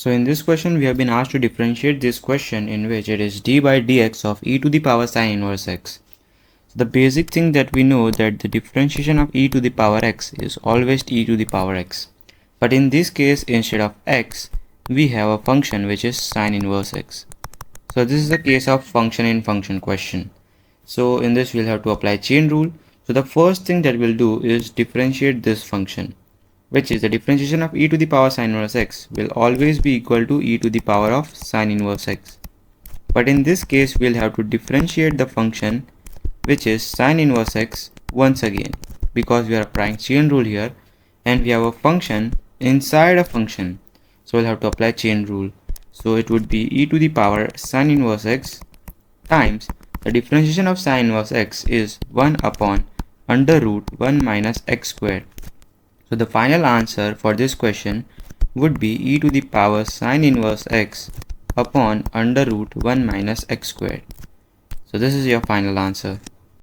So in this question, we have been asked to differentiate this question in which it is d by dx of e to the power sine inverse x. So the basic thing that we know that the differentiation of e to the power x is always e to the power x. But in this case, instead of x, we have a function which is sine inverse x. So this is the case of function in function question. So in this, we'll have to apply chain rule. So the first thing that we'll do is differentiate this function, which is the differentiation of e to the power sine inverse x will always be equal to e to the power of sine inverse x. But in this case, we'll have to differentiate the function which is sine inverse x once again, because we are applying chain rule here and we have a function inside a function. So we'll have to apply chain rule. So it would be e to the power sine inverse x times the differentiation of sine inverse x is 1 upon under root 1 minus x squared. So the final answer for this question would be e to the power sine inverse x upon under root 1 minus x squared. So this is your final answer.